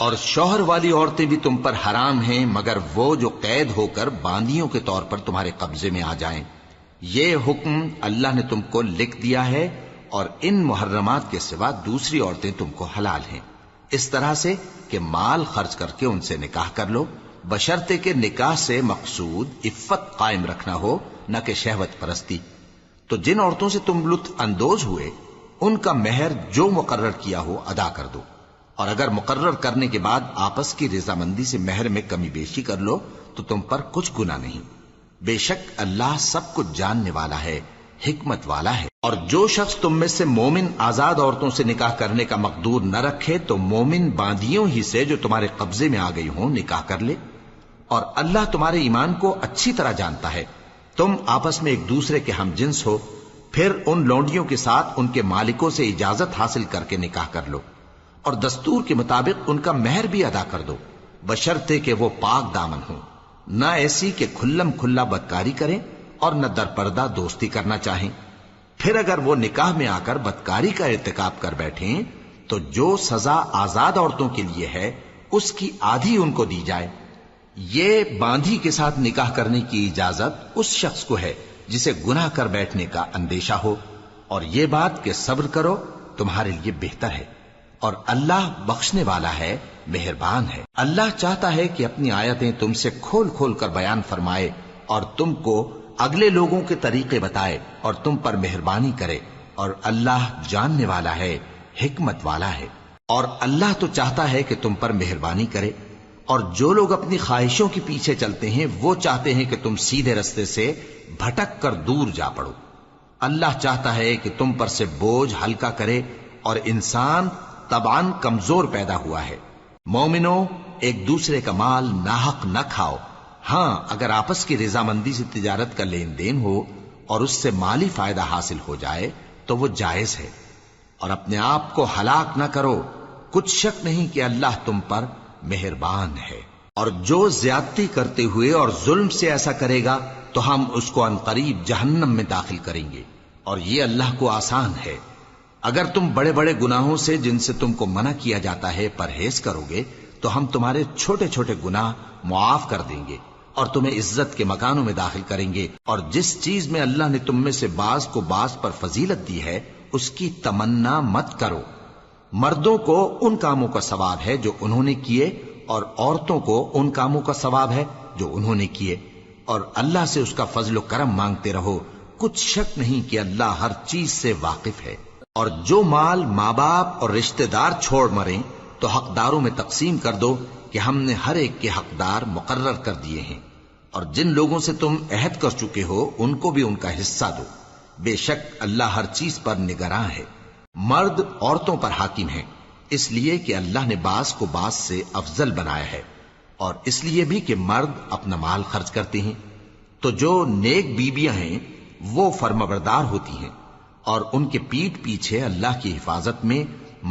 اور شوہر والی عورتیں بھی تم پر حرام ہیں مگر وہ جو قید ہو کر باندیوں کے طور پر تمہارے قبضے میں آ جائیں۔ یہ حکم اللہ نے تم کو لکھ دیا ہے، اور ان محرمات کے سوا دوسری عورتیں تم کو حلال ہیں، اس طرح سے کہ مال خرچ کر کے ان سے نکاح کر لو، بشرطے کہ نکاح سے مقصود عفت قائم رکھنا ہو، نہ کہ شہوت پرستی۔ تو جن عورتوں سے تم لطف اندوز ہوئے ان کا مہر جو مقرر کیا ہو ادا کر دو، اور اگر مقرر کرنے کے بعد آپس کی رضامندی سے مہر میں کمی بیشی کر لو تو تم پر کچھ گناہ نہیں۔ بے شک اللہ سب کچھ جاننے والا ہے، حکمت والا ہے۔ اور جو شخص تم میں سے مومن آزاد عورتوں سے نکاح کرنے کا مقدور نہ رکھے تو مومن باندیوں ہی سے جو تمہارے قبضے میں آ گئی ہوں نکاح کر لے، اور اللہ تمہارے ایمان کو اچھی طرح جانتا ہے۔ تم آپس میں ایک دوسرے کے ہم جنس ہو، پھر ان لونڈیوں کے ساتھ ان کے مالکوں سے اجازت حاصل کر کے نکاح کر لو، اور دستور کے مطابق ان کا مہر بھی ادا کر دو، بشرطے کہ وہ پاک دامن ہوں، نہ ایسی کہ کھلم کھلا بدکاری کریں اور نہ درپردہ دوستی کرنا چاہیں۔ پھر اگر وہ نکاح میں آ کر بدکاری کا ارتکاب کر بیٹھیں تو جو سزا آزاد عورتوں کے لیے ہے اس کی آدھی ان کو دی جائے۔ یہ باندھی کے ساتھ نکاح کرنے کی اجازت اس شخص کو ہے جسے گناہ کر بیٹھنے کا اندیشہ ہو، اور یہ بات کہ صبر کرو تمہارے لیے بہتر ہے، اور اللہ بخشنے والا ہے، مہربان ہے۔ اللہ چاہتا ہے کہ اپنی آیتیں تم سے کھول کھول کر بیان فرمائے اور تم کو اگلے لوگوں کے طریقے بتائے اور تم پر مہربانی کرے، اور اللہ جاننے والا ہے، حکمت والا ہے۔ اور اللہ تو چاہتا ہے کہ تم پر مہربانی کرے، اور جو لوگ اپنی خواہشوں کے پیچھے چلتے ہیں وہ چاہتے ہیں کہ تم سیدھے رستے سے بھٹک کر دور جا پڑو۔ اللہ چاہتا ہے کہ تم پر سے بوجھ ہلکا کرے، اور انسان طبعاً کمزور پیدا ہوا ہے۔ مومنوں، ایک دوسرے کا مال ناحق نہ کھاؤ، ہاں اگر آپس کی رضامندی سے تجارت کا لین دین ہو اور اس سے مالی فائدہ حاصل ہو جائے تو وہ جائز ہے، اور اپنے آپ کو ہلاک نہ کرو، کچھ شک نہیں کہ اللہ تم پر مہربان ہے۔ اور جو زیادتی کرتے ہوئے اور ظلم سے ایسا کرے گا تو ہم اس کو عنقریب جہنم میں داخل کریں گے، اور یہ اللہ کو آسان ہے۔ اگر تم بڑے بڑے گناہوں سے جن سے تم کو منع کیا جاتا ہے پرہیز کرو گے تو ہم تمہارے چھوٹے چھوٹے گناہ معاف کر دیں گے اور تمہیں عزت کے مکانوں میں داخل کریں گے۔ اور جس چیز میں اللہ نے تم میں سے بعض کو بعض پر فضیلت دی ہے اس کی تمنا مت کرو۔ مردوں کو ان کاموں کا ثواب ہے جو انہوں نے کیے، اور عورتوں کو ان کاموں کا ثواب ہے جو انہوں نے کیے، اور اللہ سے اس کا فضل و کرم مانگتے رہو، کچھ شک نہیں کہ اللہ ہر چیز سے واقف ہے۔ اور جو مال ماں باپ اور رشتہ دار چھوڑ مریں تو حقداروں میں تقسیم کر دو کہ ہم نے ہر ایک کے حقدار مقرر کر دیے ہیں، اور جن لوگوں سے تم عہد کر چکے ہو ان کو بھی ان کا حصہ دو، بے شک اللہ ہر چیز پر نگراں ہے۔ مرد عورتوں پر حاکم ہیں، اس لیے کہ اللہ نے بعض کو بعض سے افضل بنایا ہے، اور اس لیے بھی کہ مرد اپنا مال خرچ کرتے ہیں۔ تو جو نیک بیویاں ہیں وہ فرمانبردار ہوتی ہیں، اور ان کے پیٹھ پیچھے اللہ کی حفاظت میں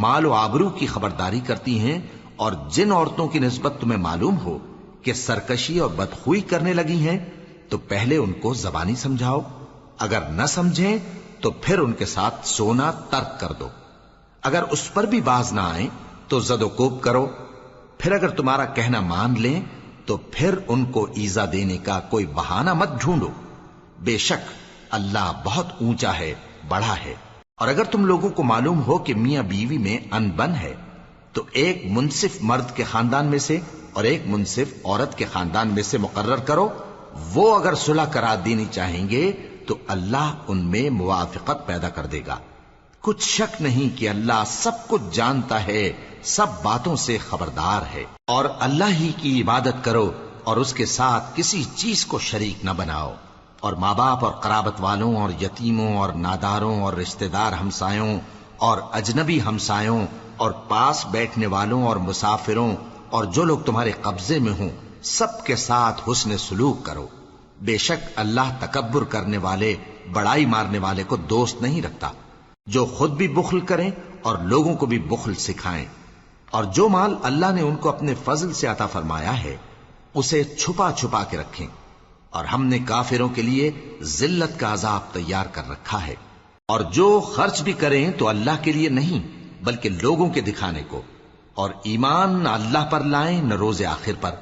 مال و آبرو کی خبرداری کرتی ہیں۔ اور جن عورتوں کی نسبت تمہیں معلوم ہو کہ سرکشی اور بدخوئی کرنے لگی ہیں تو پہلے ان کو زبانی سمجھاؤ، اگر نہ سمجھیں تو پھر ان کے ساتھ سونا ترک کر دو۔ اگر اس پر بھی باز نہ آئیں تو زد و کوب کرو، پھر اگر تمہارا کہنا مان لیں تو پھر ان کو ایذا دینے کا کوئی بہانہ مت ڈھونڈو، بے شک اللہ بہت اونچا ہے، بڑا ہے۔ اور اگر تم لوگوں کو معلوم ہو کہ میاں بیوی میں ان بن ہے تو ایک منصف مرد کے خاندان میں سے اور ایک منصف عورت کے خاندان میں سے مقرر کرو، وہ اگر صلح کرا دینی چاہیں گے تو اللہ ان میں موافقت پیدا کر دے گا۔ کچھ شک نہیں کہ اللہ سب کچھ جانتا ہے، سب باتوں سے خبردار ہے۔ اور اللہ ہی کی عبادت کرو اور اس کے ساتھ کسی چیز کو شریک نہ بناؤ، اور ماں باپ اور قرابت والوں اور یتیموں اور ناداروں اور رشتہ دار ہمسایوں اور اجنبی ہمسایوں اور پاس بیٹھنے والوں اور مسافروں اور جو لوگ تمہارے قبضے میں ہوں سب کے ساتھ حسن سلوک کرو، بے شک اللہ تکبر کرنے والے، بڑائی مارنے والے کو دوست نہیں رکھتا۔ جو خود بھی بخل کریں اور لوگوں کو بھی بخل سکھائیں، اور جو مال اللہ نے ان کو اپنے فضل سے عطا فرمایا ہے اسے چھپا چھپا کے رکھیں، اور ہم نے کافروں کے لیے ذلت کا عذاب تیار کر رکھا ہے۔ اور جو خرچ بھی کریں تو اللہ کے لیے نہیں بلکہ لوگوں کے دکھانے کو، اور ایمان نہ اللہ پر لائیں نہ روز آخر پر،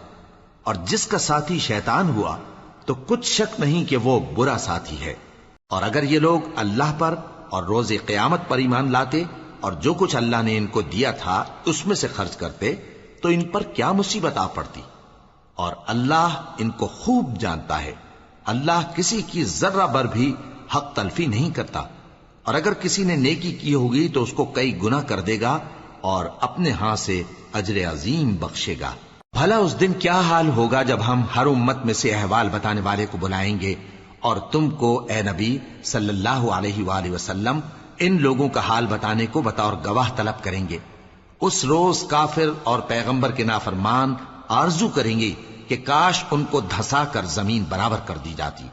اور جس کا ساتھی شیطان ہوا تو کچھ شک نہیں کہ وہ برا ساتھی ہے۔ اور اگر یہ لوگ اللہ پر اور روز قیامت پر ایمان لاتے اور جو کچھ اللہ نے ان کو دیا تھا اس میں سے خرچ کرتے تو ان پر کیا مصیبت آ پڑتی، اور اللہ ان کو خوب جانتا ہے۔ اللہ کسی کی ذرہ بر بھی حق تلفی نہیں کرتا، اور اگر کسی نے نیکی کی ہوگی تو اس کو کئی گنا کر دے گا اور اپنے ہاں سے اجر عظیم بخشے گا۔ بھلا اس دن کیا حال ہوگا جب ہم ہر امت میں سے احوال بتانے والے کو بلائیں گے اور تم کو اے نبی صلی اللہ علیہ وآلہ وسلم ان لوگوں کا حال بتانے کو بطور گواہ طلب کریں گے۔ اس روز کافر اور پیغمبر کے نافرمان آرزو کریں گے کہ کاش ان کو دھسا کر زمین برابر کر دی جاتی،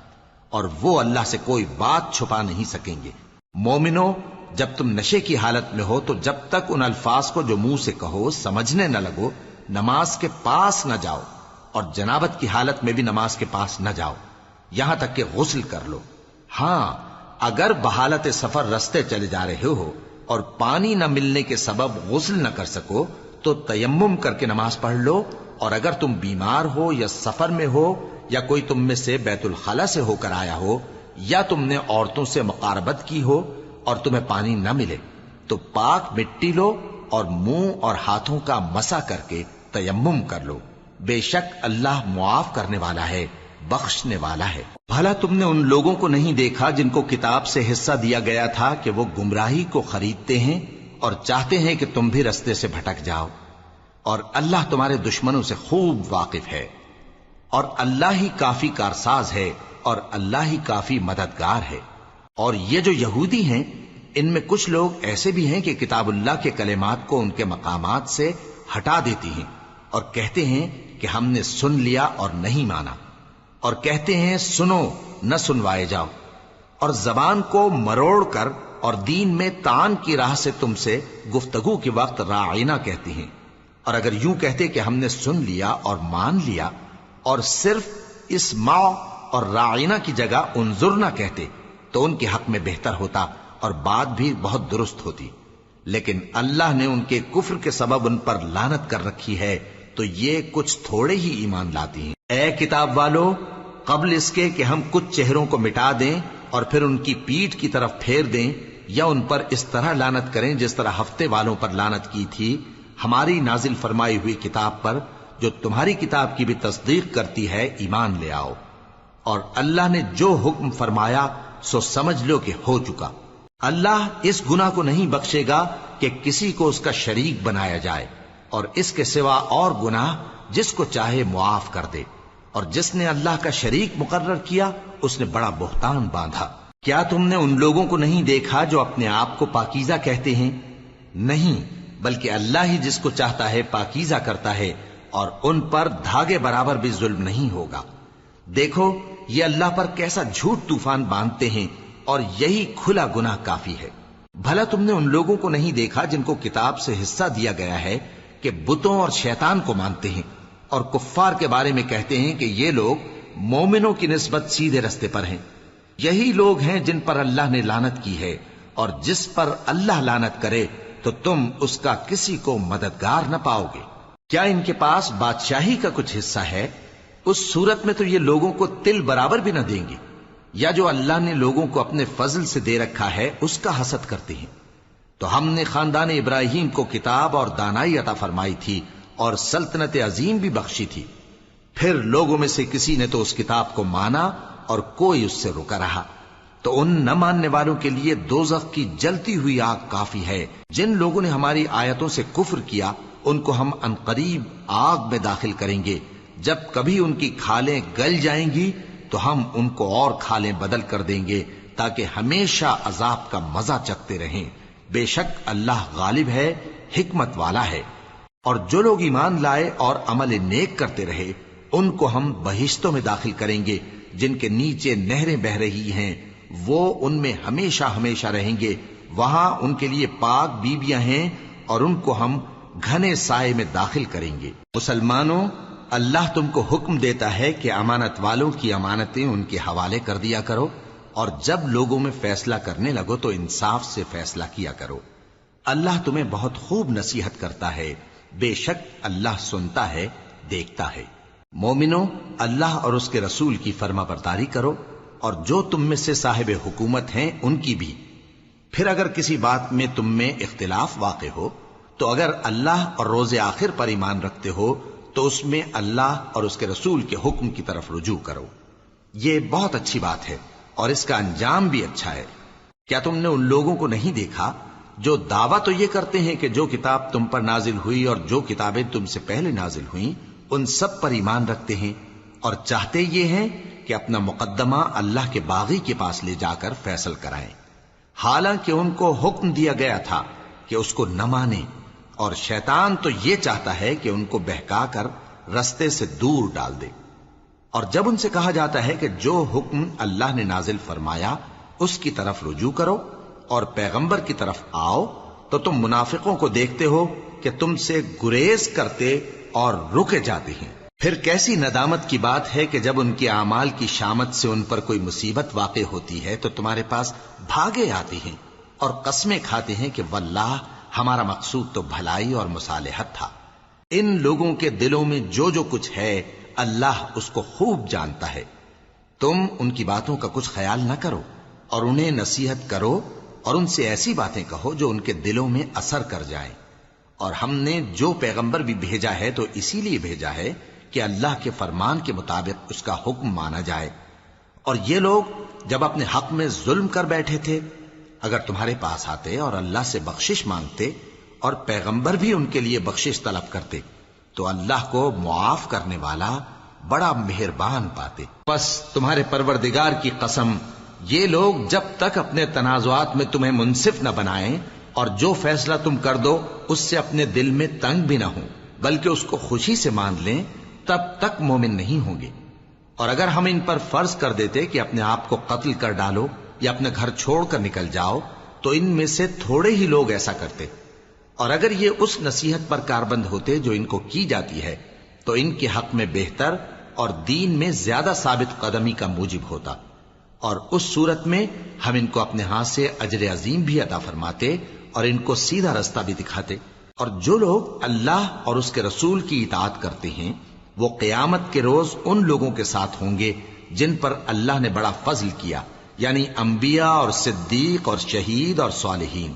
اور وہ اللہ سے کوئی بات چھپا نہیں سکیں گے۔ مومنو، جب تم نشے کی حالت میں ہو تو جب تک ان الفاظ کو جو منہ سے کہو سمجھنے نہ لگو نماز کے پاس نہ جاؤ، اور جنابت کی حالت میں بھی نماز کے پاس نہ جاؤ یہاں تک کہ غسل کر لو۔ ہاں، اگر بحالت سفر رستے چلے جا رہے ہو اور پانی نہ ملنے کے سبب غسل نہ کر سکو تو تیمم کر کے نماز پڑھ لو، اور اگر تم بیمار ہو یا سفر میں ہو یا کوئی تم میں سے بیت الخلا سے ہو کر آیا ہو یا تم نے عورتوں سے مقاربت کی ہو اور تمہیں پانی نہ ملے تو پاک مٹی لو اور منہ اور ہاتھوں کا مسح کر کے تیمم کر لو، بے شک اللہ معاف کرنے والا ہے، بخشنے والا ہے۔ بھلا تم نے ان لوگوں کو نہیں دیکھا جن کو کتاب سے حصہ دیا گیا تھا کہ وہ گمراہی کو خریدتے ہیں اور چاہتے ہیں کہ تم بھی رستے سے بھٹک جاؤ، اور اللہ تمہارے دشمنوں سے خوب واقف ہے، اور اللہ ہی کافی کارساز ہے اور اللہ ہی کافی مددگار ہے۔ اور یہ جو یہودی ہیں ان میں کچھ لوگ ایسے بھی ہیں کہ کتاب اللہ کے کلمات کو ان کے مقامات سے ہٹا دیتی ہیں اور کہتے ہیں کہ ہم نے سن لیا اور نہیں مانا، اور کہتے ہیں سنو نہ سنوائے جاؤ، اور زبان کو مروڑ کر اور دین میں طعن کی راہ سے تم سے گفتگو کے وقت راعینا کہتی ہیں۔ اور اگر یوں کہتے کہ ہم نے سن لیا اور مان لیا اور صرف اسمع اور راعینا کی جگہ انظر نہ کہتے تو ان کے حق میں بہتر ہوتا اور بات بھی بہت درست ہوتی، لیکن اللہ نے ان کے کفر کے سبب ان پر لعنت کر رکھی ہے تو یہ کچھ تھوڑے ہی ایمان لاتی ہیں۔ اے کتاب والو، قبل اس کے کہ ہم کچھ چہروں کو مٹا دیں اور پھر ان کی پیٹھ کی طرف پھیر دیں یا ان پر اس طرح لعنت کریں جس طرح ہفتے والوں پر لعنت کی تھی، ہماری نازل فرمائی ہوئی کتاب پر جو تمہاری کتاب کی بھی تصدیق کرتی ہے ایمان لے آؤ، اور اللہ نے جو حکم فرمایا سو سمجھ لو کہ ہو چکا۔ اللہ اس گناہ کو نہیں بخشے گا کہ کسی کو اس کا شریک بنایا جائے، اور اس کے سوا اور گناہ جس کو چاہے معاف کر دے، اور جس نے اللہ کا شریک مقرر کیا اس نے بڑا بہتان باندھا۔ کیا تم نے ان لوگوں کو نہیں دیکھا جو اپنے آپ کو پاکیزہ کہتے ہیں؟ نہیں، بلکہ اللہ ہی جس کو چاہتا ہے پاکیزہ کرتا ہے، اور ان پر دھاگے برابر بھی ظلم نہیں ہوگا۔ دیکھو یہ اللہ پر کیسا جھوٹ طوفان باندھتے ہیں، اور یہی کھلا گناہ کافی ہے۔ بھلا تم نے ان لوگوں کو نہیں دیکھا جن کو کتاب سے حصہ دیا گیا ہے کہ بتوں اور شیطان کو مانتے ہیں، اور کفار کے بارے میں کہتے ہیں کہ یہ لوگ مومنوں کی نسبت سیدھے رستے پر ہیں۔ یہی لوگ ہیں جن پر اللہ نے لعنت کی ہے، اور جس پر اللہ لعنت کرے تو تم اس کا کسی کو مددگار نہ پاؤ گے۔ کیا ان کے پاس بادشاہی کا کچھ حصہ ہے؟ اس صورت میں تو یہ لوگوں کو تل برابر بھی نہ دیں گے، یا جو اللہ نے لوگوں کو اپنے فضل سے دے رکھا ہے اس کا حسد کرتے ہیں۔ تو ہم نے خاندان ابراہیم کو کتاب اور دانائی عطا فرمائی تھی اور سلطنت عظیم بھی بخشی تھی، پھر لوگوں میں سے کسی نے تو اس کتاب کو مانا اور کوئی اس سے رکا رہا، تو ان نہ ماننے والوں کے لیے دوزخ کی جلتی ہوئی آگ کافی ہے۔ جن لوگوں نے ہماری آیتوں سے کفر کیا ان کو ہم عنقریب آگ میں داخل کریں گے، جب کبھی ان کی کھالیں گل جائیں گی تو ہم ان کو اور کھالیں بدل کر دیں گے تاکہ ہمیشہ عذاب کا مزہ چکھتے رہیں۔ بے شک اللہ غالب ہے، حکمت والا ہے۔ اور جو لوگ ایمان لائے اور عمل نیک کرتے رہے ان کو ہم بہشتوں میں داخل کریں گے جن کے نیچے نہریں بہ رہی ہیں، وہ ان میں ہمیشہ ہمیشہ رہیں گے، وہاں ان کے لیے پاک بیویاں ہیں اور ان کو ہم گھنے سائے میں داخل کریں گے۔ مسلمانوں، اللہ تم کو حکم دیتا ہے کہ امانت والوں کی امانتیں ان کے حوالے کر دیا کرو، اور جب لوگوں میں فیصلہ کرنے لگو تو انصاف سے فیصلہ کیا کرو۔ اللہ تمہیں بہت خوب نصیحت کرتا ہے، بے شک اللہ سنتا ہے، دیکھتا ہے۔ مومنو، اللہ اور اس کے رسول کی فرما برداری کرو، اور جو تم میں سے صاحب حکومت ہیں ان کی بھی۔ پھر اگر کسی بات میں تم میں اختلاف واقع ہو تو اگر اللہ اور روز آخر پر ایمان رکھتے ہو تو اس میں اللہ اور اس کے رسول کے حکم کی طرف رجوع کرو۔ یہ بہت اچھی بات ہے اور اس کا انجام بھی اچھا ہے۔ کیا تم نے ان لوگوں کو نہیں دیکھا جو دعویٰ تو یہ کرتے ہیں کہ جو کتاب تم پر نازل ہوئی اور جو کتابیں تم سے پہلے نازل ہوئیں ان سب پر ایمان رکھتے ہیں، اور چاہتے یہ ہیں کہ اپنا مقدمہ اللہ کے باغی کے پاس لے جا کر فیصل کرائیں، حالانکہ ان کو حکم دیا گیا تھا کہ اس کو نہ مانیں، اور شیطان تو یہ چاہتا ہے کہ ان کو بہکا کر رستے سے دور ڈال دے۔ اور جب ان سے کہا جاتا ہے کہ جو حکم اللہ نے نازل فرمایا اس کی طرف رجوع کرو اور پیغمبر کی طرف آؤ، تو تم منافقوں کو دیکھتے ہو کہ تم سے گریز کرتے اور رکے جاتے ہیں۔ پھر کیسی ندامت کی بات ہے کہ جب ان کے اعمال کی شامت سے ان پر کوئی مصیبت واقع ہوتی ہے تو تمہارے پاس بھاگے آتے ہیں اور قسمیں کھاتے ہیں کہ واللہ ہمارا مقصود تو بھلائی اور مصالحت تھا۔ ان لوگوں کے دلوں میں جو جو کچھ ہے اللہ اس کو خوب جانتا ہے۔ تم ان کی باتوں کا کچھ خیال نہ کرو اور انہیں نصیحت کرو اور ان سے ایسی باتیں کہو جو ان کے دلوں میں اثر کر جائیں۔ اور ہم نے جو پیغمبر بھی بھیجا ہے تو اسی لیے بھیجا ہے کہ اللہ کے فرمان کے مطابق اس کا حکم مانا جائے۔ اور یہ لوگ جب اپنے حق میں ظلم کر بیٹھے تھے، اگر تمہارے پاس آتے اور اللہ سے بخشش مانگتے اور پیغمبر بھی ان کے لیے بخشش طلب کرتے تو اللہ کو معاف کرنے والا بڑا مہربان پاتے۔ بس تمہارے پروردگار کی قسم، یہ لوگ جب تک اپنے تنازعات میں تمہیں منصف نہ بنائیں اور جو فیصلہ تم کر دو اس سے اپنے دل میں تنگ بھی نہ ہوں بلکہ اس کو خوشی سے مان لیں، تب تک مومن نہیں ہوں گے۔ اور اگر ہم ان پر فرض کر دیتے کہ اپنے آپ کو قتل کر ڈالو یا اپنا گھر چھوڑ کر نکل جاؤ تو ان میں سے تھوڑے ہی لوگ ایسا کرتے، اور اگر یہ اس نصیحت پر کاربند ہوتے جو ان کو کی جاتی ہے تو ان کے حق میں بہتر اور دین میں زیادہ ثابت قدمی کا موجب ہوتا، اور اس صورت میں ہم ان کو اپنے ہاتھ سے اجر عظیم بھی عطا فرماتے اور ان کو سیدھا رستہ بھی دکھاتے۔ اور جو لوگ اللہ اور اس کے رسول کی اطاعت کرتے ہیں وہ قیامت کے روز ان لوگوں کے ساتھ ہوں گے جن پر اللہ نے بڑا فضل کیا، یعنی انبیاء اور صدیق اور شہید اور صالحین،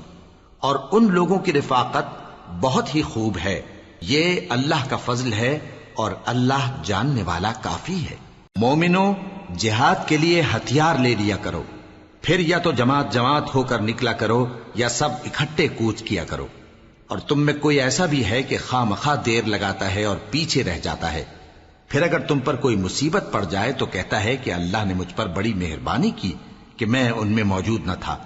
اور ان لوگوں کی رفاقت بہت ہی خوب ہے۔ یہ اللہ کا فضل ہے اور اللہ جاننے والا کافی ہے۔ مومنو، جہاد کے لیے ہتھیار لے لیا کرو، پھر یا تو جماعت جماعت ہو کر نکلا کرو یا سب اکٹھے کوچ کیا کرو۔ اور تم میں کوئی ایسا بھی ہے کہ خواہ مخواہ دیر لگاتا ہے اور پیچھے رہ جاتا ہے، پھر اگر تم پر کوئی مصیبت پڑ جائے تو کہتا ہے کہ اللہ نے مجھ پر بڑی مہربانی کی کہ میں ان میں موجود نہ تھا۔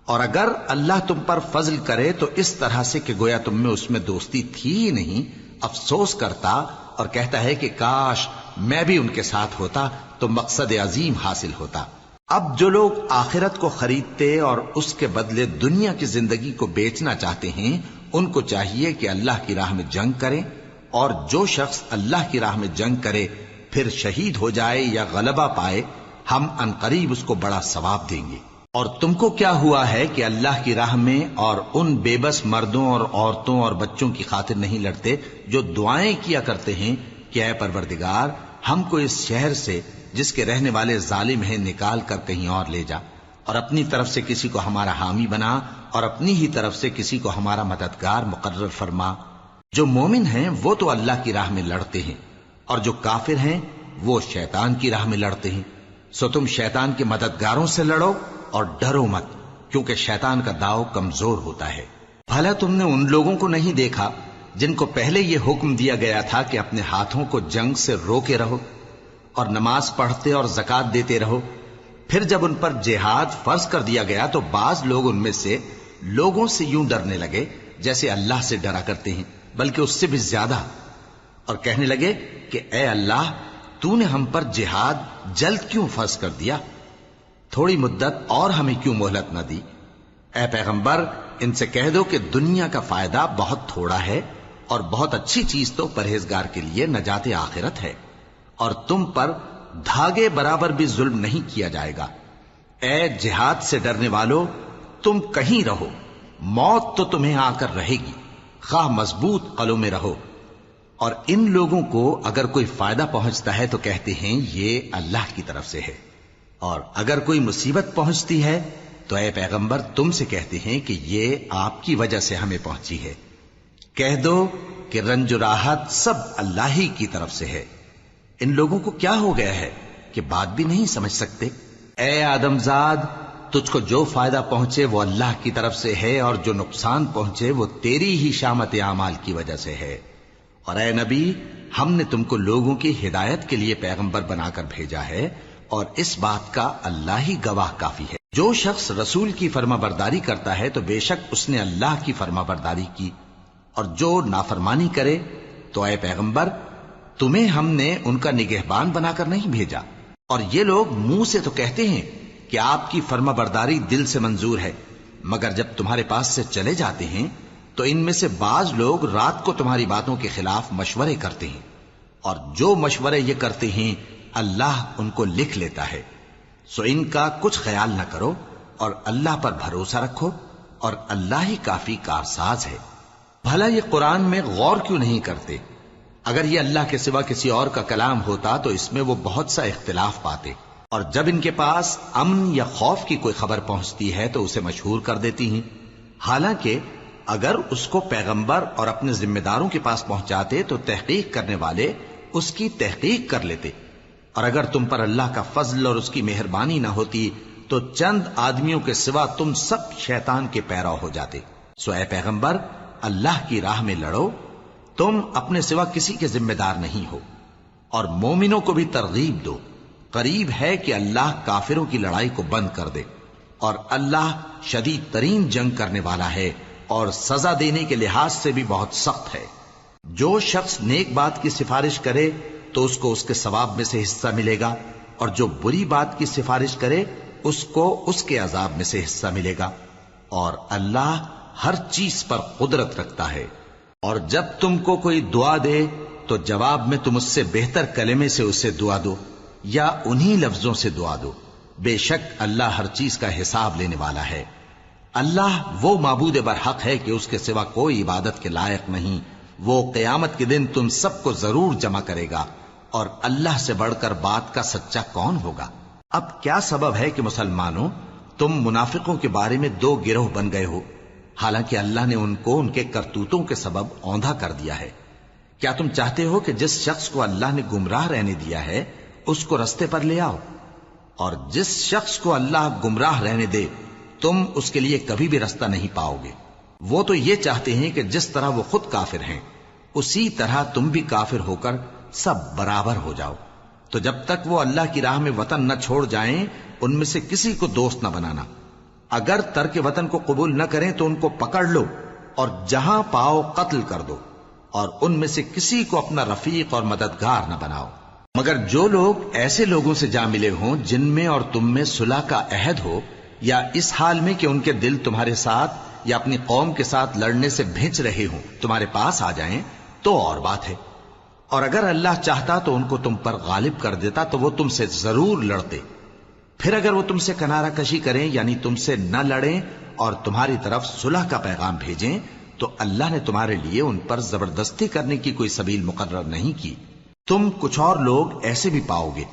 اور اگر اللہ تم پر فضل کرے تو اس طرح سے کہ گویا تم میں اس میں دوستی تھی ہی نہیں، افسوس کرتا اور کہتا ہے کہ کاش میں بھی ان کے ساتھ ہوتا تو مقصد عظیم حاصل ہوتا۔ اب جو لوگ آخرت کو خریدتے اور اس کے بدلے دنیا کی زندگی کو بیچنا چاہتے ہیں ان کو چاہیے کہ اللہ کی راہ میں جنگ کریں، اور جو شخص اللہ کی راہ میں جنگ کرے پھر شہید ہو جائے یا غلبہ پائے ہم عنقریب اس کو بڑا ثواب دیں گے۔ اور تم کو کیا ہوا ہے کہ اللہ کی راہ میں اور ان بے بس مردوں اور عورتوں اور بچوں کی خاطر نہیں لڑتے جو دعائیں کیا کرتے ہیں کہ اے پروردگار ہم کو اس شہر سے جس کے رہنے والے ظالم ہیں نکال کر کہیں اور لے جا، اور اپنی طرف سے کسی کو ہمارا حامی بنا اور اپنی ہی طرف سے کسی کو ہمارا مددگار مقرر فرما۔ جو مومن ہیں وہ تو اللہ کی راہ میں لڑتے ہیں، اور جو کافر ہیں وہ شیطان کی راہ میں لڑتے ہیں، سو تم شیطان کے مددگاروں سے لڑو اور ڈرو مت، کیونکہ شیطان کا داؤ کمزور ہوتا ہے۔ بھلا تم نے ان لوگوں کو نہیں دیکھا جن کو پہلے یہ حکم دیا گیا تھا کہ اپنے ہاتھوں کو جنگ سے روکے رہو اور نماز پڑھتے اور زکوٰۃ دیتے رہو، پھر جب ان پر جہاد فرض کر دیا گیا تو بعض لوگ ان میں سے لوگوں سے یوں ڈرنے لگے جیسے اللہ سے ڈرا کرتے ہیں، بلکہ اس سے بھی زیادہ، اور کہنے لگے کہ اے اللہ تو نے ہم پر جہاد جلد کیوں فرض کر دیا، تھوڑی مدت اور ہمیں کیوں مہلت نہ دی۔ اے پیغمبر ان سے کہہ دو کہ دنیا کا فائدہ بہت تھوڑا ہے اور بہت اچھی چیز تو پرہیزگار کے لیے نجات آخرت ہے، اور تم پر دھاگے برابر بھی ظلم نہیں کیا جائے گا۔ اے جہاد سے ڈرنے والو، تم کہیں رہو، موت تو تمہیں آ کر رہے گی، خواہ مضبوط قلعوں میں رہو۔ اور ان لوگوں کو اگر کوئی فائدہ پہنچتا ہے تو کہتے ہیں یہ اللہ کی طرف سے ہے، اور اگر کوئی مصیبت پہنچتی ہے تو اے پیغمبر تم سے کہتے ہیں کہ یہ آپ کی وجہ سے ہمیں پہنچی ہے۔ کہہ دو کہ رنج و راحت سب اللہ ہی کی طرف سے ہے۔ ان لوگوں کو کیا ہو گیا ہے کہ بات بھی نہیں سمجھ سکتے؟ اے آدم زاد، تجھ کو جو فائدہ پہنچے وہ اللہ کی طرف سے ہے، اور جو نقصان پہنچے وہ تیری ہی شامت اعمال کی وجہ سے ہے۔ اور اے نبی، ہم نے تم کو لوگوں کی ہدایت کے لیے پیغمبر بنا کر بھیجا ہے، اور اس بات کا اللہ ہی گواہ کافی ہے۔ جو شخص رسول کی فرما برداری کرتا ہے تو بے شک اس نے اللہ کی فرما برداری کی، اور جو نافرمانی کرے تو اے پیغمبر تمہیں ہم نے ان کا نگہبان بنا کر نہیں بھیجا۔ اور یہ لوگ منہ سے تو کہتے ہیں کہ آپ کی فرما برداری دل سے منظور ہے، مگر جب تمہارے پاس سے چلے جاتے ہیں تو ان میں سے بعض لوگ رات کو تمہاری باتوں کے خلاف مشورے کرتے ہیں، اور جو مشورے یہ کرتے ہیں اللہ ان کو لکھ لیتا ہے۔ سو ان کا کچھ خیال نہ کرو اور اللہ پر بھروسہ رکھو، اور اللہ ہی کافی کارساز ہے۔ بھلا یہ قرآن میں غور کیوں نہیں کرتے؟ اگر یہ اللہ کے سوا کسی اور کا کلام ہوتا تو اس میں وہ بہت سا اختلاف پاتے، اور جب ان کے پاس امن یا خوف کی کوئی خبر پہنچتی ہے تو اسے مشہور کر دیتی ہیں، حالانکہ اگر اس کو پیغمبر اور اپنے ذمہ داروں کے پاس پہنچاتے تو تحقیق کرنے والے اس کی تحقیق کر لیتے، اور اگر تم پر اللہ کا فضل اور اس کی مہربانی نہ ہوتی تو چند آدمیوں کے سوا تم سب شیطان کے پیرو ہو جاتے۔ سو اے پیغمبر اللہ کی راہ میں لڑو، تم اپنے سوا کسی کے ذمہ دار نہیں ہو، اور مومنوں کو بھی ترغیب دو۔ قریب ہے کہ اللہ کافروں کی لڑائی کو بند کر دے، اور اللہ شدید ترین جنگ کرنے والا ہے اور سزا دینے کے لحاظ سے بھی بہت سخت ہے۔ جو شخص نیک بات کی سفارش کرے تو اس کو اس کے ثواب میں سے حصہ ملے گا، اور جو بری بات کی سفارش کرے اس کو اس کے عذاب میں سے حصہ ملے گا، اور اللہ ہر چیز پر قدرت رکھتا ہے۔ اور جب تم کو کوئی دعا دے تو جواب میں تم اس سے بہتر کلمے سے اسے دعا دو، یا انہی لفظوں سے دعا دو، بے شک اللہ ہر چیز کا حساب لینے والا ہے۔ اللہ وہ معبود برحق ہے کہ اس کے سوا کوئی عبادت کے لائق نہیں۔ وہ قیامت کے دن تم سب کو ضرور جمع کرے گا، اور اللہ سے بڑھ کر بات کا سچا کون ہوگا؟ اب کیا سبب ہے کہ مسلمانوں تم منافقوں کے بارے میں دو گروہ بن گئے ہو، حالانکہ اللہ نے ان کو ان کے کرتوتوں کے سبب اوندھا کر دیا ہے؟ کیا تم چاہتے ہو کہ جس شخص کو اللہ نے گمراہ رہنے دیا ہے اس کو رستے پر لے آؤ، اور جس شخص کو اللہ گمراہ رہنے دے تم اس کے لیے کبھی بھی رستہ نہیں پاؤ گے؟ وہ تو یہ چاہتے ہیں کہ جس طرح وہ خود کافر ہیں اسی طرح تم بھی کافر ہو کر سب برابر ہو جاؤ۔ تو جب تک وہ اللہ کی راہ میں وطن نہ چھوڑ جائیں ان میں سے کسی کو دوست نہ بنانا۔ اگر ترک وطن کو قبول نہ کریں تو ان کو پکڑ لو اور جہاں پاؤ قتل کر دو، اور ان میں سے کسی کو اپنا رفیق اور مددگار نہ بناؤ، مگر جو لوگ ایسے لوگوں سے جا ملے ہوں جن میں اور تم میں صلح کا عہد ہو، یا اس حال میں کہ ان کے دل تمہارے ساتھ یا اپنی قوم کے ساتھ لڑنے سے بھنچ رہے ہوں تمہارے پاس آ جائیں تو اور بات ہے، اور اگر اللہ چاہتا تو ان کو تم پر غالب کر دیتا تو وہ تم سے ضرور لڑتے۔ پھر اگر وہ تم سے کنارہ کشی کریں یعنی تم سے نہ لڑیں اور تمہاری طرف صلح کا پیغام بھیجیں تو اللہ نے تمہارے لیے ان پر زبردستی کرنے کی کوئی سبیل مقرر نہیں کی۔ تم کچھ اور لوگ ایسے بھی پاؤ گے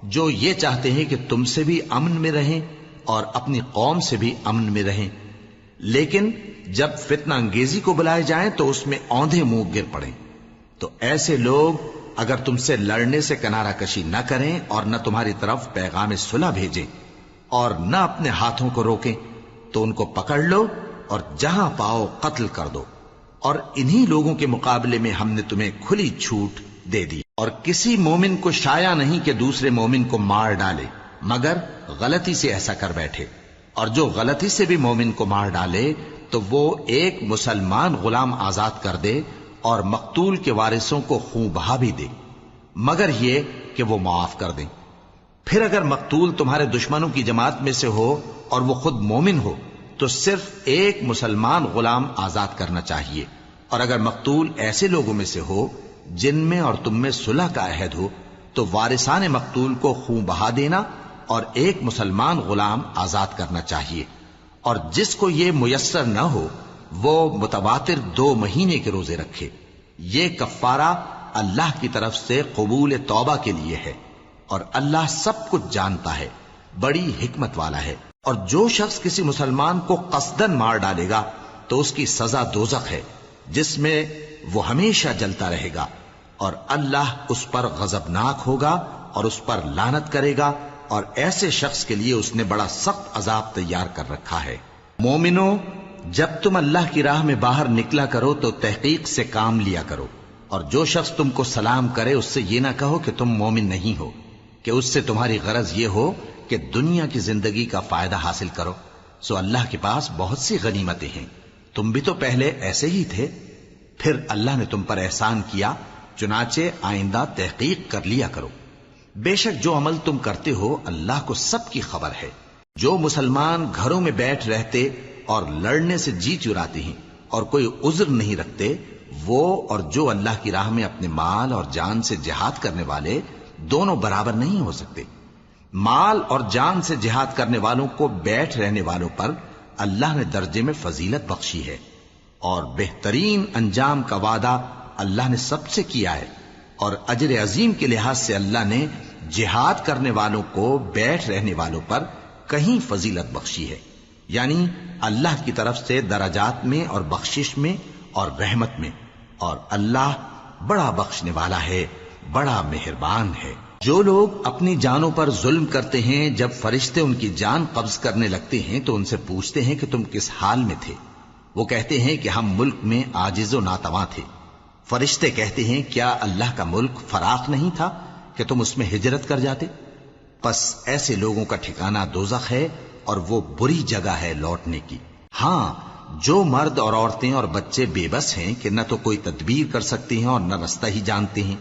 جو یہ چاہتے ہیں کہ تم سے بھی امن میں رہیں اور اپنی قوم سے بھی امن میں رہیں، لیکن جب فتنہ انگیزی کو بلائے جائیں تو اس میں اوندھے منہ گر پڑیں۔ تو ایسے لوگ اگر تم سے لڑنے سے کنارہ کشی نہ کریں اور نہ تمہاری طرف پیغام صلح بھیجیں اور نہ اپنے ہاتھوں کو روکیں تو ان کو پکڑ لو اور جہاں پاؤ قتل کر دو، اور انہی لوگوں کے مقابلے میں ہم نے تمہیں کھلی چھوٹ دے دی۔ اور کسی مومن کو شایع نہیں کہ دوسرے مومن کو مار ڈالے مگر غلطی سے ایسا کر بیٹھے، اور جو غلطی سے بھی مومن کو مار ڈالے تو وہ ایک مسلمان غلام آزاد کر دے اور مقتول کے وارثوں کو خون بہا بھی دے، مگر یہ کہ وہ معاف کر دیں۔ پھر اگر مقتول تمہارے دشمنوں کی جماعت میں سے ہو اور وہ خود مومن ہو تو صرف ایک مسلمان غلام آزاد کرنا چاہیے، اور اگر مقتول ایسے لوگوں میں سے ہو جن میں اور تم میں صلح کا عہد ہو تو وارثان مقتول کو خون بہا دینا اور ایک مسلمان غلام آزاد کرنا چاہیے، اور جس کو یہ میسر نہ ہو وہ متواتر 2 مہینے کے روزے رکھے. یہ کفارہ اللہ کی طرف سے قبول توبہ کے لیے ہے، اور اللہ سب کچھ جانتا ہے، بڑی حکمت والا ہے. اور جو شخص کسی مسلمان کو قصدن مار ڈالے گا تو اس کی سزا دوزخ ہے، جس میں وہ ہمیشہ جلتا رہے گا، اور اللہ اس پر غضبناک ہوگا اور اس پر لعنت کرے گا، اور ایسے شخص کے لیے اس نے بڑا سخت عذاب تیار کر رکھا ہے. مومنو، جب تم اللہ کی راہ میں باہر نکلا کرو تو تحقیق سے کام لیا کرو، اور جو شخص تم کو سلام کرے اس سے یہ نہ کہو کہ تم مومن نہیں ہو، کہ اس سے تمہاری غرض یہ ہو کہ دنیا کی زندگی کا فائدہ حاصل کرو. سو اللہ کے پاس بہت سی غنیمتیں ہیں، تم بھی تو پہلے ایسے ہی تھے، پھر اللہ نے تم پر احسان کیا، چنانچہ آئندہ تحقیق کر لیا کرو. بے شک جو عمل تم کرتے ہو اللہ کو سب کی خبر ہے. جو مسلمان گھروں میں بیٹھ رہتے اور لڑنے سے جی چراتے ہیں اور کوئی عذر نہیں رکھتے، وہ اور جو اللہ کی راہ میں اپنے مال اور جان سے جہاد کرنے والے دونوں برابر نہیں ہو سکتے. مال اور جان سے جہاد کرنے والوں کو بیٹھ رہنے والوں پر اللہ نے درجے میں فضیلت بخشی ہے، اور بہترین انجام کا وعدہ اللہ نے سب سے کیا ہے. اور اجر عظیم کے لحاظ سے اللہ نے جہاد کرنے والوں کو بیٹھ رہنے والوں پر کہیں فضیلت بخشی ہے، یعنی اللہ کی طرف سے درجات میں اور بخشش میں اور رحمت میں. اور اللہ بڑا بخشنے والا ہے، بڑا مہربان ہے. جو لوگ اپنی جانوں پر ظلم کرتے ہیں، جب فرشتے ان کی جان قبض کرنے لگتے ہیں تو ان سے پوچھتے ہیں کہ تم کس حال میں تھے؟ وہ کہتے ہیں کہ ہم ملک میں عاجز و ناتواں تھے. فرشتے کہتے ہیں کیا اللہ کا ملک فراخ نہیں تھا کہ تم اس میں ہجرت کر جاتے؟ پس ایسے لوگوں کا ٹھکانہ دوزخ ہے، اور وہ بری جگہ ہے لوٹنے کی. ہاں، جو مرد اور عورتیں اور بچے بے بس ہیں کہ نہ تو کوئی تدبیر کر سکتے ہیں اور نہ رستہ ہی جانتے ہیں،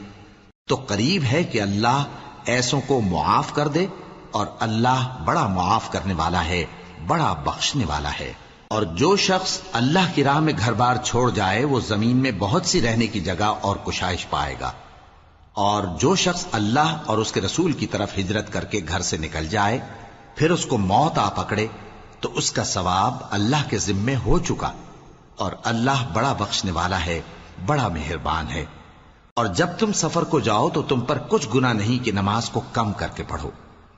تو قریب ہے کہ اللہ ایسوں کو معاف کر دے، اور اللہ بڑا معاف کرنے والا ہے، بڑا بخشنے والا ہے. اور جو شخص اللہ کی راہ میں گھر بار چھوڑ جائے وہ زمین میں بہت سی رہنے کی جگہ اور کشائش پائے گا. اور جو شخص اللہ اور اس کے رسول کی طرف ہجرت کر کے گھر سے نکل جائے پھر اس کو موت آ پکڑے تو اس کا ثواب اللہ کے ذمے ہو چکا، اور اللہ بڑا بخشنے والا ہے، بڑا مہربان ہے. اور جب تم سفر کو جاؤ تو تم پر کچھ گناہ نہیں کہ نماز کو کم کر کے پڑھو،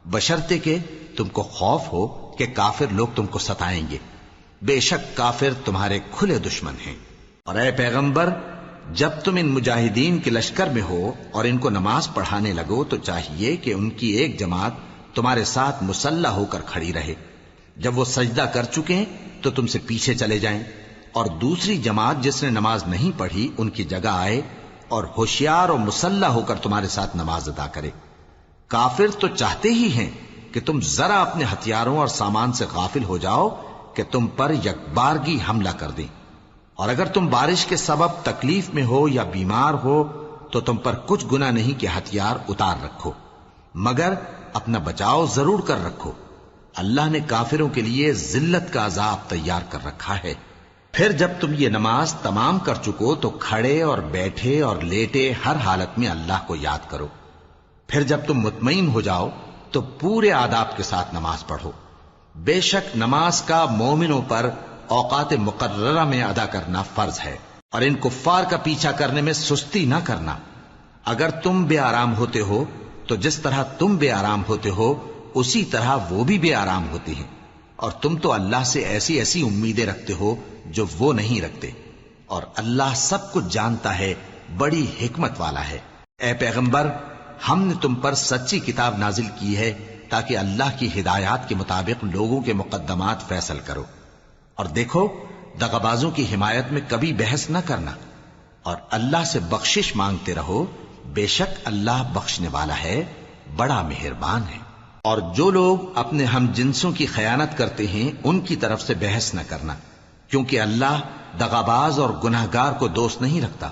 بشرطے کہ تم کو خوف ہو کہ کافر لوگ تم کو ستائیں گے. بے شک کافر تمہارے کھلے دشمن ہیں. اور اے پیغمبر، جب تم ان مجاہدین کے لشکر میں ہو اور ان کو نماز پڑھانے لگو تو چاہیے کہ ان کی ایک جماعت تمہارے ساتھ مسلح ہو کر کھڑی رہے. جب وہ سجدہ کر چکے تو تم سے پیچھے چلے جائیں، اور دوسری جماعت جس نے نماز نہیں پڑھی ان کی جگہ آئے اور ہوشیار اور مسلح ہو کر تمہارے ساتھ نماز ادا کرے. کافر تو چاہتے ہی ہیں کہ تم ذرا اپنے ہتھیاروں اور سامان سے غافل ہو جاؤ کہ تم پر یکبارگی حملہ کر دیں. اور اگر تم بارش کے سبب تکلیف میں ہو یا بیمار ہو تو تم پر کچھ گناہ نہیں کہ ہتھیار اتار رکھو، مگر اپنا بچاؤ ضرور کر رکھو. اللہ نے کافروں کے لیے ذلت کا عذاب تیار کر رکھا ہے. پھر جب تم یہ نماز تمام کر چکو تو کھڑے اور بیٹھے اور لیٹے ہر حالت میں اللہ کو یاد کرو. پھر جب تم مطمئن ہو جاؤ تو پورے آداب کے ساتھ نماز پڑھو. بے شک نماز کا مومنوں پر اوقات مقررہ میں ادا کرنا فرض ہے، اور ان کفار کا پیچھا کرنے میں سستی نہ کرنا. اگر تم بے آرام ہوتے ہو تو جس طرح تم بے آرام ہوتے ہو اسی طرح وہ بھی بے آرام ہوتے ہیں، اور تم تو اللہ سے ایسی ایسی امیدیں رکھتے ہو جو وہ نہیں رکھتے، اور اللہ سب کچھ جانتا ہے، بڑی حکمت والا ہے. اے پیغمبر، ہم نے تم پر سچی کتاب نازل کی ہے تاکہ اللہ کی ہدایات کے مطابق لوگوں کے مقدمات فیصل کرو. اور دیکھو، دغابازوں کی حمایت میں کبھی بحث نہ کرنا، اور اللہ سے بخشش مانگتے رہو. بے شک اللہ بخشنے والا ہے، بڑا مہربان ہے. اور جو لوگ اپنے ہم جنسوں کی خیانت کرتے ہیں ان کی طرف سے بحث نہ کرنا، کیونکہ اللہ دغاباز اور گناہگار کو دوست نہیں رکھتا.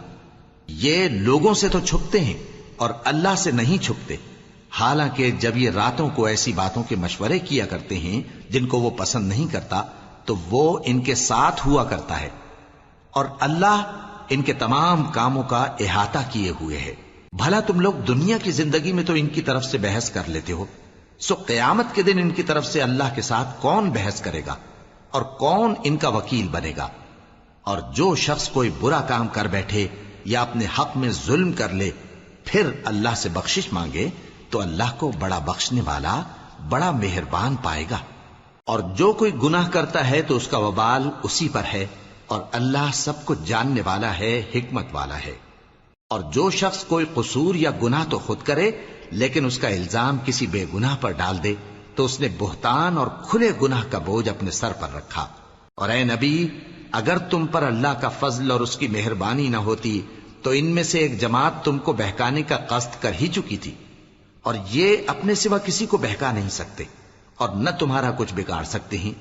یہ لوگوں سے تو چھپتے ہیں اور اللہ سے نہیں چھپتے، حالانکہ جب یہ راتوں کو ایسی باتوں کے مشورے کیا کرتے ہیں جن کو وہ پسند نہیں کرتا تو وہ ان کے ساتھ ہوا کرتا ہے، اور اللہ ان کے تمام کاموں کا احاطہ کیے ہوئے ہے. بھلا تم لوگ دنیا کی زندگی میں تو ان کی طرف سے بحث کر لیتے ہو، سو قیامت کے دن ان کی طرف سے اللہ کے ساتھ کون بحث کرے گا اور کون ان کا وکیل بنے گا؟ اور جو شخص کوئی برا کام کر بیٹھے یا اپنے حق میں ظلم کر لے پھر اللہ سے بخشش مانگے تو اللہ کو بڑا بخشنے والا بڑا مہربان پائے گا. اور جو کوئی گناہ کرتا ہے تو اس کا وبال اسی پر ہے، اور اللہ سب کچھ جاننے والا ہے، حکمت والا ہے. اور جو شخص کوئی قصور یا گناہ تو خود کرے لیکن اس کا الزام کسی بے گناہ پر ڈال دے تو اس نے بہتان اور کھلے گناہ کا بوجھ اپنے سر پر رکھا. اور اے نبی، اگر تم پر اللہ کا فضل اور اس کی مہربانی نہ ہوتی تو ان میں سے ایک جماعت تم کو بہکانے کا قصد کر ہی چکی تھی، اور یہ اپنے سوا کسی کو بہکا نہیں سکتے اور نہ تمہارا کچھ بگاڑ سکتے ہیں.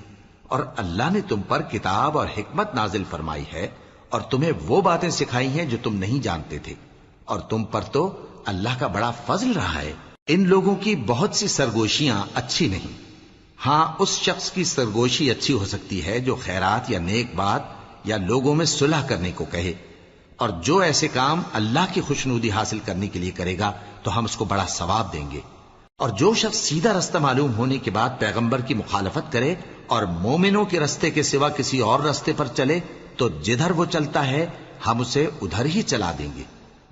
اور اللہ نے تم پر کتاب اور حکمت نازل فرمائی ہے اور تمہیں وہ باتیں سکھائی ہیں جو تم نہیں جانتے تھے، اور تم پر تو اللہ کا بڑا فضل رہا ہے. ان لوگوں کی بہت سی سرگوشیاں اچھی نہیں. ہاں، اس شخص کی سرگوشی اچھی ہو سکتی ہے جو خیرات یا نیک بات یا لوگوں میں صلح کرنے کو کہے، اور جو ایسے کام اللہ کی خوشنودی حاصل کرنے کے لیے کرے گا تو ہم اس کو بڑا ثواب دیں گے. اور جو شخص سیدھا رستہ معلوم ہونے کے بعد پیغمبر کی مخالفت کرے اور مومنوں کے رستے کے سوا کسی اور رستے پر چلے تو جدھر وہ چلتا ہے ہم اسے ادھر ہی چلا دیں گے،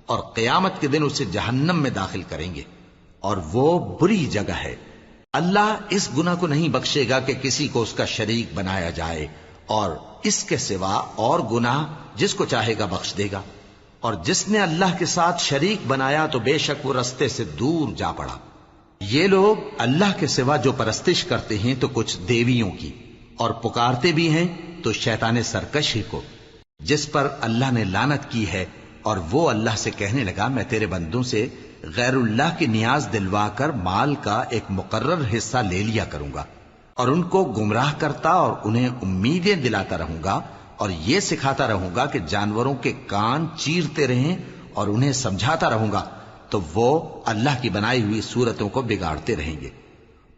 اور قیامت کے دن اسے جہنم میں داخل کریں گے، اور وہ بری جگہ ہے. اللہ اس گناہ کو نہیں بخشے گا کہ کسی کو اس کا شریک بنایا جائے، اور اس کے سوا اور گناہ جس کو چاہے گا بخش دے گا. اور جس نے اللہ کے ساتھ شریک بنایا تو بے شک وہ رستے سے دور جا پڑا. یہ لوگ اللہ کے سوا جو پرستش کرتے ہیں تو کچھ دیویوں کی، اور پکارتے بھی ہیں تو شیطان سرکشی کو جس پر اللہ نے لعنت کی ہے. اور وہ اللہ سے کہنے لگا میں تیرے بندوں سے غیر اللہ کی نیاز دلوا کر مال کا ایک مقرر حصہ لے لیا کروں گا، اور ان کو گمراہ کرتا اور انہیں امیدیں دلاتا رہوں گا، اور یہ سکھاتا رہوں گا کہ جانوروں کے کان چیرتے رہیں، اور انہیں سمجھاتا رہوں گا تو وہ اللہ کی بنائی ہوئی صورتوں کو بگاڑتے رہیں گے.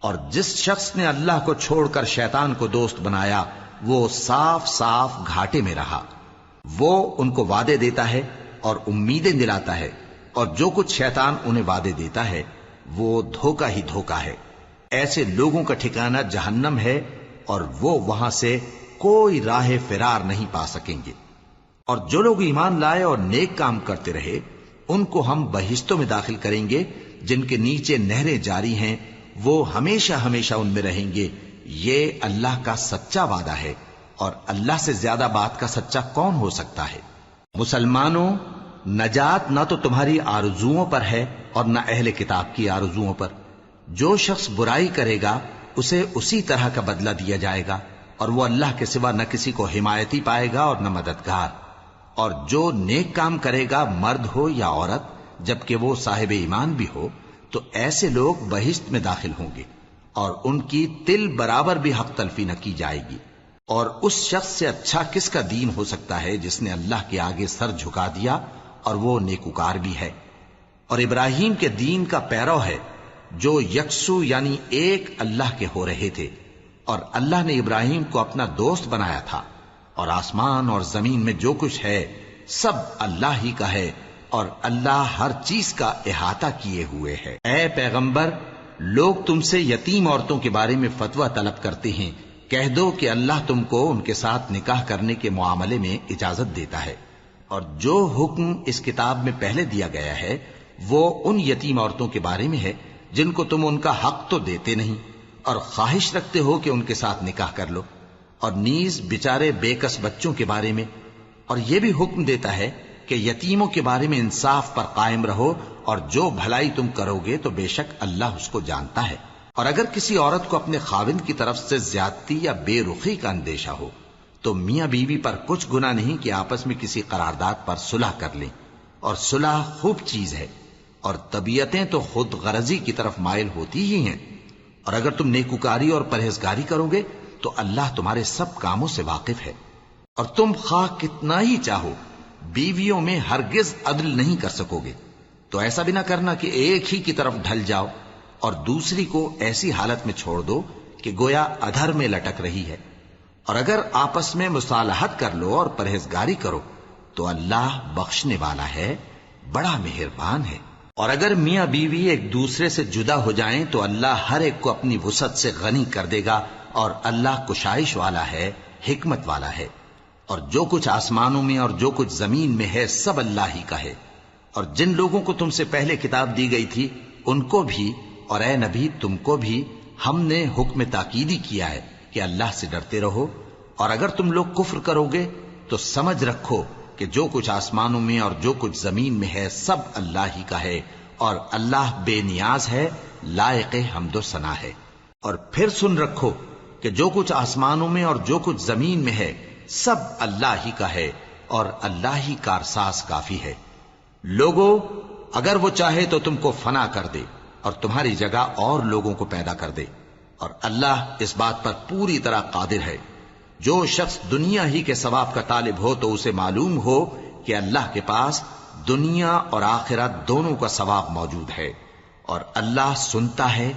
اور جس شخص نے اللہ کو چھوڑ کر شیطان کو دوست بنایا وہ صاف صاف گھاٹے میں رہا. وہ ان کو وعدے دیتا ہے اور امیدیں دلاتا ہے، اور جو کچھ شیطان انہیں وعدے دیتا ہے وہ دھوکہ ہی دھوکہ ہے. ایسے لوگوں کا ٹھکانہ جہنم ہے، اور وہ وہاں سے کوئی راہ فرار نہیں پا سکیں گے. اور جو لوگ ایمان لائے اور نیک کام کرتے رہے ان کو ہم بہشتوں میں داخل کریں گے جن کے نیچے نہریں جاری ہیں، وہ ہمیشہ ہمیشہ ان میں رہیں گے. یہ اللہ کا سچا وعدہ ہے، اور اللہ سے زیادہ بات کا سچا کون ہو سکتا ہے. مسلمانوں، نجات نہ تو تمہاری آرزوؤں پر ہے اور نہ اہل کتاب کی آرزوؤں پر. جو شخص برائی کرے گا اسے اسی طرح کا بدلہ دیا جائے گا، اور وہ اللہ کے سوا نہ کسی کو حمایتی پائے گا اور نہ مددگار. اور جو نیک کام کرے گا مرد ہو یا عورت جبکہ وہ صاحب ایمان بھی ہو تو ایسے لوگ بہشت میں داخل ہوں گے، اور ان کی تل برابر بھی حق تلفی نہ کی جائے گی. اور اس شخص سے اچھا کس کا دین ہو سکتا ہے جس نے اللہ کے آگے سر جھکا دیا اور وہ نیکوکار بھی ہے. اور ابراہیم کے دین کا پیرو ہے جو یکسو یعنی ایک اللہ کے ہو رہے تھے، اور اللہ نے ابراہیم کو اپنا دوست بنایا تھا. اور آسمان اور زمین میں جو کچھ ہے سب اللہ ہی کا ہے، اور اللہ ہر چیز کا احاطہ کیے ہوئے ہے. اے پیغمبر، لوگ تم سے یتیم عورتوں کے بارے میں فتویٰ طلب کرتے ہیں، کہہ دو کہ اللہ تم کو ان کے ساتھ نکاح کرنے کے معاملے میں اجازت دیتا ہے. اور جو حکم اس کتاب میں پہلے دیا گیا ہے وہ ان یتیم عورتوں کے بارے میں ہے جن کو تم ان کا حق تو دیتے نہیں، اور خواہش رکھتے ہو کہ ان کے ساتھ نکاح کر لو. اور نیز بیچارے بے کس بچوں کے بارے میں. اور یہ بھی حکم دیتا ہے کہ یتیموں کے بارے میں انصاف پر قائم رہو، اور جو بھلائی تم کرو گے تو بے شک اللہ اس کو جانتا ہے. اور اگر کسی عورت کو اپنے خاوند کی طرف سے زیادتی یا بے رخی کا اندیشہ ہو تو میاں بیوی پر کچھ گناہ نہیں کہ آپس میں کسی قرارداد پر صلح کر لیں. اور صلح خوب چیز ہے، اور طبیعتیں تو خود غرضی کی طرف مائل ہوتی ہی ہیں. اور اگر تم نیکوکاری اور پرہیزگاری کرو گے تو اللہ تمہارے سب کاموں سے واقف ہے. اور تم خواہ کتنا ہی چاہو بیویوں میں ہرگز عدل نہیں کر سکو گے. تو ایسا بھی نہ کرنا کہ ایک ہی کی طرف ڈھل جاؤ اور دوسری کو ایسی حالت میں چھوڑ دو کہ گویا ادھر میں لٹک رہی ہے. اور اگر آپس میں مصالحت کر لو اور پرہیزگاری کرو تو اللہ بخشنے والا ہے، بڑا مہربان ہے. اور اگر میاں بیوی ایک دوسرے سے جدا ہو جائیں تو اللہ ہر ایک کو اپنی وسعت سے غنی کر دے گا، اور اللہ کشائش والا ہے، حکمت والا ہے. اور جو کچھ آسمانوں میں اور جو کچھ زمین میں ہے سب اللہ ہی کا ہے۔ اور جن لوگوں کو تم سے پہلے کتاب دی گئی تھی ان کو بھی اور اے نبی تم کو بھی ہم نے حکم تاکیدی کیا ہے کہ اللہ سے ڈرتے رہو، اور اگر تم لوگ کفر کرو گے تو سمجھ رکھو کہ جو کچھ آسمانوں میں اور جو کچھ زمین میں ہے سب اللہ ہی کا ہے، اور اللہ بے نیاز ہے، لائق حمد و ثنا ہے۔ اور پھر سن رکھو کہ جو کچھ آسمانوں میں اور جو کچھ زمین میں ہے سب اللہ ہی کا ہے، اور اللہ ہی کارساز کافی ہے۔ لوگو اگر وہ چاہے تو تم کو فنا کر دے اور تمہاری جگہ اور لوگوں کو پیدا کر دے، اور اللہ اس بات پر پوری طرح قادر ہے۔ جو شخص دنیا ہی کے ثواب کا طالب ہو تو اسے معلوم ہو کہ اللہ کے پاس دنیا اور آخرت دونوں کا ثواب موجود ہے، اور اللہ سنتا ہے،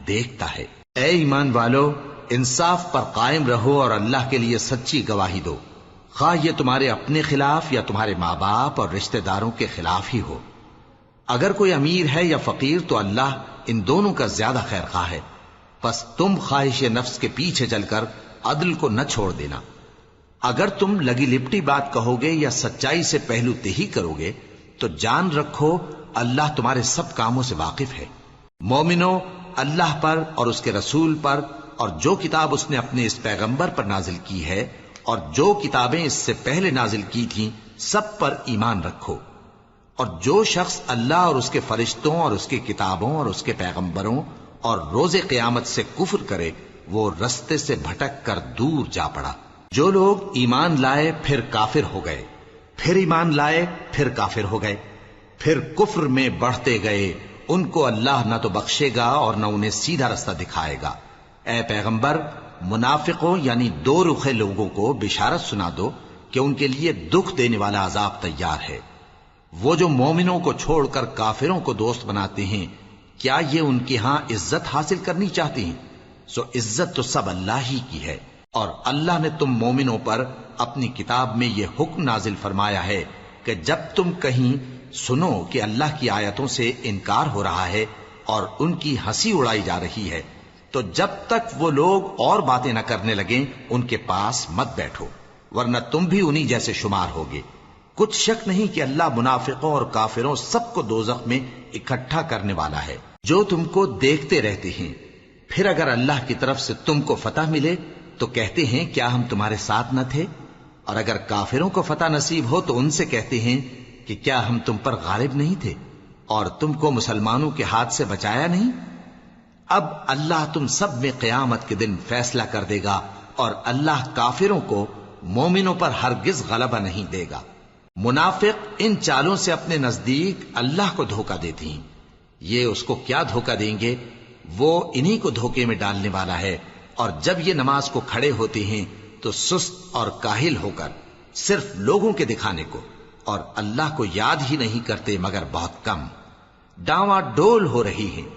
دیکھتا ہے۔ اے ایمان والو، انصاف پر قائم رہو اور اللہ کے لیے سچی گواہی دو، خواہ یہ تمہارے اپنے خلاف یا تمہارے ماں باپ اور رشتہ داروں کے خلاف ہی ہو۔ اگر کوئی امیر ہے یا فقیر تو اللہ ان دونوں کا زیادہ خیر خواہ ہے، پس تم خواہش نفس کے پیچھے چل کر عدل کو نہ چھوڑ دینا۔ اگر تم لگی لپٹی بات کہو گے یا سچائی سے پہلو تہی کرو گے تو جان رکھو اللہ تمہارے سب کاموں سے واقف ہے۔ مومنو، اللہ پر اور اس کے رسول پر اور جو کتاب اس نے اپنے اس پیغمبر پر نازل کی ہے اور جو کتابیں اس سے پہلے نازل کی تھیں سب پر ایمان رکھو۔ اور جو شخص اللہ اور اس کے فرشتوں اور اس کی کتابوں اور اس کے پیغمبروں اور روز قیامت سے کفر کرے وہ رستے سے بھٹک کر دور جا پڑا۔ جو لوگ ایمان لائے پھر کافر ہو گئے، پھر ایمان لائے پھر کافر ہو گئے، پھر کفر میں بڑھتے گئے، ان کو اللہ نہ تو بخشے گا اور نہ انہیں سیدھا رستہ دکھائے گا۔ اے پیغمبر، منافقوں یعنی دو رخے لوگوں کو بشارت سنا دو کہ ان کے لیے دکھ دینے والا عذاب تیار ہے۔ وہ جو مومنوں کو چھوڑ کر کافروں کو دوست بناتے ہیں، کیا یہ ان کے ہاں عزت حاصل کرنی چاہتے ہیں؟ سو عزت تو سب اللہ ہی کی ہے۔ اور اللہ نے تم مومنوں پر اپنی کتاب میں یہ حکم نازل فرمایا ہے کہ جب تم کہیں سنو کہ اللہ کی آیتوں سے انکار ہو رہا ہے اور ان کی ہنسی اڑائی جا رہی ہے تو جب تک وہ لوگ اور باتیں نہ کرنے لگیں ان کے پاس مت بیٹھو، ورنہ تم بھی انہی جیسے شمار ہوگے۔ کچھ شک نہیں کہ اللہ منافقوں اور کافروں سب کو دوزخ میں اکٹھا کرنے والا ہے۔ جو تم کو دیکھتے رہتے ہیں، پھر اگر اللہ کی طرف سے تم کو فتح ملے تو کہتے ہیں کیا ہم تمہارے ساتھ نہ تھے، اور اگر کافروں کو فتح نصیب ہو تو ان سے کہتے ہیں کہ کیا ہم تم پر غالب نہیں تھے اور تم کو مسلمانوں کے ہاتھ سے بچایا نہیں۔ اب اللہ تم سب میں قیامت کے دن فیصلہ کر دے گا، اور اللہ کافروں کو مومنوں پر ہرگز غلبہ نہیں دے گا۔ منافق ان چالوں سے اپنے نزدیک اللہ کو دھوکہ دیتے ہیں، یہ اس کو کیا دھوکہ دیں گے، وہ انہی کو دھوکے میں ڈالنے والا ہے۔ اور جب یہ نماز کو کھڑے ہوتے ہیں تو سست اور کاہل ہو کر صرف لوگوں کے دکھانے کو اور اللہ کو یاد ہی نہیں کرتے مگر بہت کم، ڈاواں ڈول ہو رہی ہیں،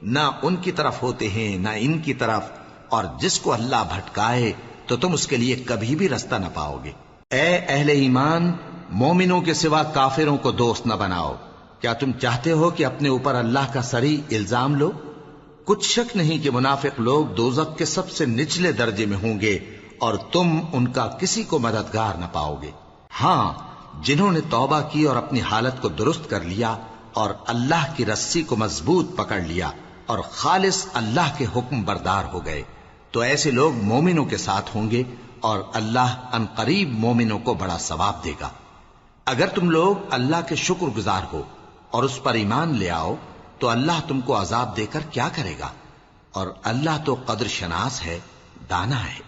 نہ ان کی طرف ہوتے ہیں نہ ان کی طرف، اور جس کو اللہ بھٹکائے تو تم اس کے لیے کبھی بھی رستہ نہ پاؤ گے۔ اے اہل ایمان، مومنوں کے سوا کافروں کو دوست نہ بناؤ۔ کیا تم چاہتے ہو کہ اپنے اوپر اللہ کا صریح الزام لو؟ کچھ شک نہیں کہ منافق لوگ دوزخ کے سب سے نچلے درجے میں ہوں گے اور تم ان کا کسی کو مددگار نہ پاؤ گے۔ ہاں، جنہوں نے توبہ کی اور اپنی حالت کو درست کر لیا اور اللہ کی رسی کو مضبوط پکڑ لیا اور خالص اللہ کے حکم بردار ہو گئے تو ایسے لوگ مومنوں کے ساتھ ہوں گے، اور اللہ ان قریب مومنوں کو بڑا ثواب دے گا۔ اگر تم لوگ اللہ کے شکر گزار ہو اور اس پر ایمان لے آؤ تو اللہ تم کو عذاب دے کر کیا کرے گا، اور اللہ تو قدر شناس ہے، دانا ہے۔